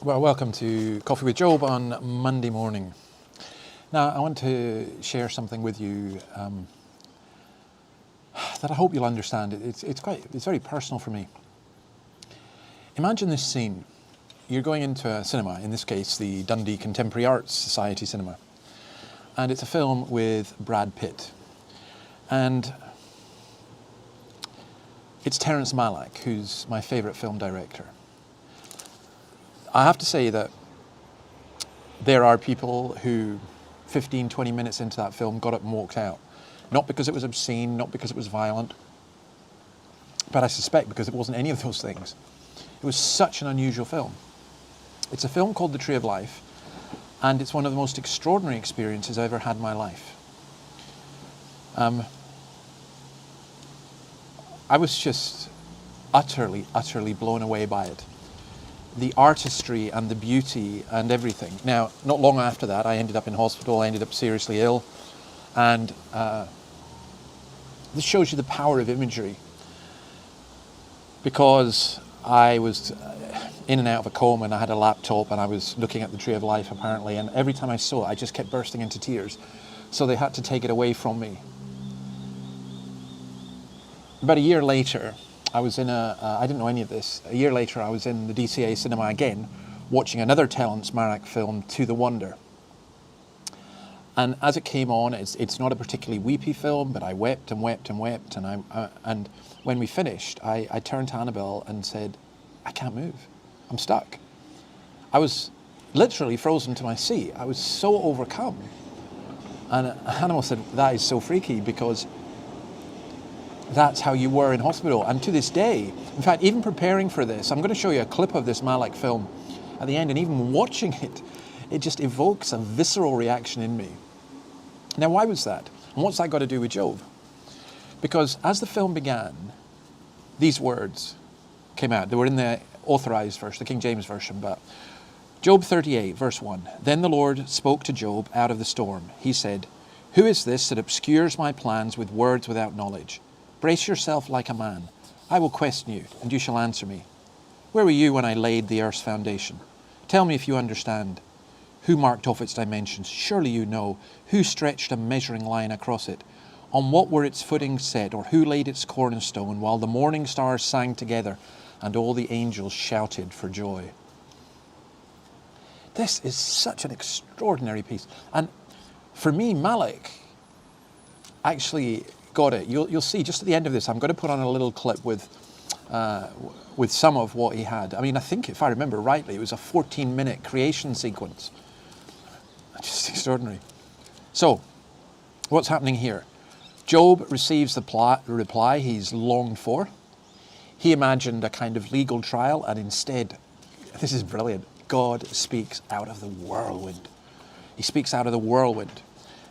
Well, welcome to Coffee with Job on Monday morning. Now, I want to share something with you that I hope you'll understand. It's very personal for me. Imagine this scene. You're going into a cinema, in this case, the Dundee Contemporary Arts Society cinema, and it's a film with Brad Pitt. And it's Terrence Malick, who's my favourite film director. I have to say that there are people who 15, 20 minutes into that film got up and walked out. Not because it was obscene, not because it was violent, but I suspect because it wasn't any of those things. It was such an unusual film. It's a film called The Tree of Life, and it's one of the most extraordinary experiences I've ever had in my life. I was just utterly blown away by it. The artistry and the beauty and everything. Now, not long after that, I ended up in hospital, I ended up seriously ill, and this shows you the power of imagery. Because I was in and out of a coma, and I had a laptop, and I was looking at the Tree of Life, apparently, and every time I saw it, I just kept bursting into tears. So they had to take it away from me. About a year later, I was in I didn't know any of this. A year later, I was in the DCA cinema again, watching another Terrence Malick film, To the Wonder. And as it came on, it's not a particularly weepy film, but I wept and wept and wept. And when we finished, I turned to Annabelle and said, I can't move. I'm stuck. I was literally frozen to my seat. I was so overcome. And Annabelle said, that is so freaky, because that's how you were in hospital. And to this day, in fact, even preparing for this, I'm going to show you a clip of this Malick film at the end, and even watching it, it just evokes a visceral reaction in me. Now, why was that? And what's that got to do with Job? Because as the film began, these words came out. They were in the authorized version, the King James Version, but Job 38, verse 1. Then the Lord spoke to Job out of the storm. He said, who is this that obscures my plans with words without knowledge? Brace yourself like a man. I will question you, and you shall answer me. Where were you when I laid the earth's foundation? Tell me if you understand. Who marked off its dimensions? Surely you know. Who stretched a measuring line across it? On what were its footings set, or who laid its cornerstone, while the morning stars sang together, and all the angels shouted for joy? This is such an extraordinary piece. And for me, Malick actually got it. You'll see just at the end of this, I'm going to put on a little clip with some of what he had. I mean, I think if I remember rightly, it was a 14-minute creation sequence. Just extraordinary. So, what's happening here? Job receives the reply he's longed for. He imagined a kind of legal trial, and instead, this is brilliant, God speaks out of the whirlwind. He speaks out of the whirlwind.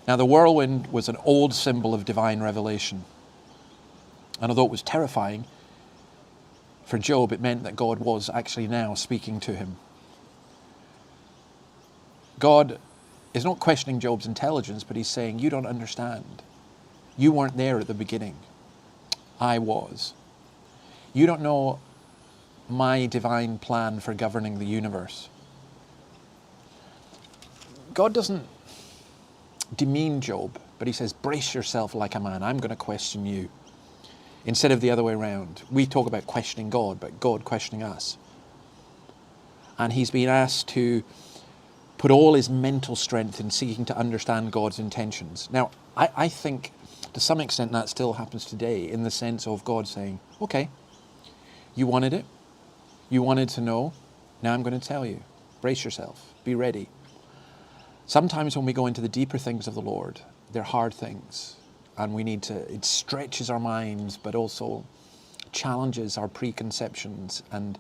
Now, the whirlwind was an old symbol of divine revelation. And although it was terrifying, for Job, it meant that God was actually now speaking to him. God is not questioning Job's intelligence, but he's saying, you don't understand. You weren't there at the beginning. I was. You don't know my divine plan for governing the universe. God doesn't demean Job, but he says, brace yourself like a man. I'm going to question you. Instead of the other way around. We talk about questioning God, but God questioning us. And he's been asked to put all his mental strength in seeking to understand God's intentions. Now, I think to some extent that still happens today, in the sense of God saying, okay, you wanted it. You wanted to know. Now I'm going to tell you. Brace yourself. Be ready. Sometimes when we go into the deeper things of the Lord, they're hard things, and it stretches our minds, but also challenges our preconceptions and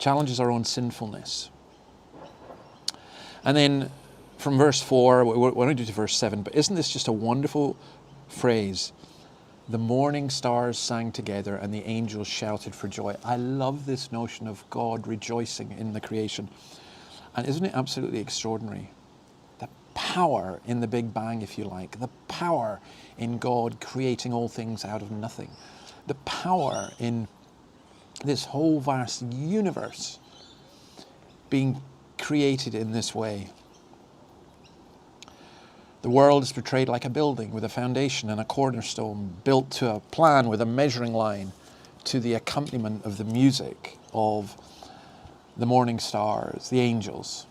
challenges our own sinfulness. And then from verse 4, we're going to do to verse 7, but isn't this just a wonderful phrase? The morning stars sang together and the angels shouted for joy. I love this notion of God rejoicing in the creation. And isn't it absolutely extraordinary? The power in the Big Bang, if you like, the power in God creating all things out of nothing, the power in this whole vast universe being created in this way. The world is portrayed like a building with a foundation and a cornerstone, built to a plan with a measuring line, to the accompaniment of the music of the morning stars, the angels.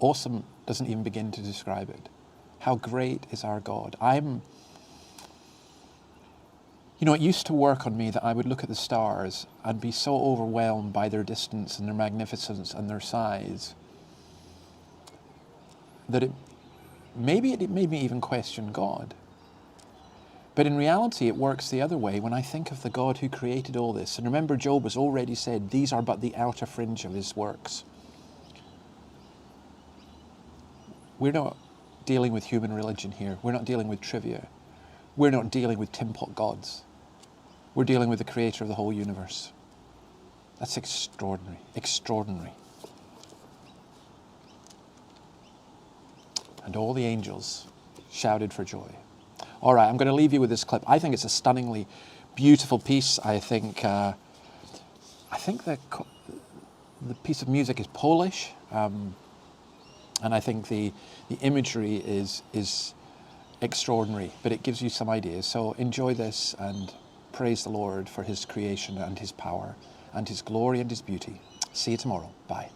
Awesome doesn't even begin to describe it. How great is our God. It used to work on me that I would look at the stars and be so overwhelmed by their distance and their magnificence and their size that it made me even question God. But in reality, it works the other way when I think of the God who created all this. And remember, Job has already said, these are but the outer fringe of his works. We're not dealing with human religion here. We're not dealing with trivia. We're not dealing with tin pot gods. We're dealing with the creator of the whole universe. That's extraordinary, extraordinary. And all the angels shouted for joy. All right, I'm going to leave you with this clip. I think it's a stunningly beautiful piece. I think the piece of music is Polish. And I think the imagery is extraordinary, but it gives you some ideas. So enjoy this and praise the Lord for his creation and his power and his glory and his beauty. See you tomorrow. Bye.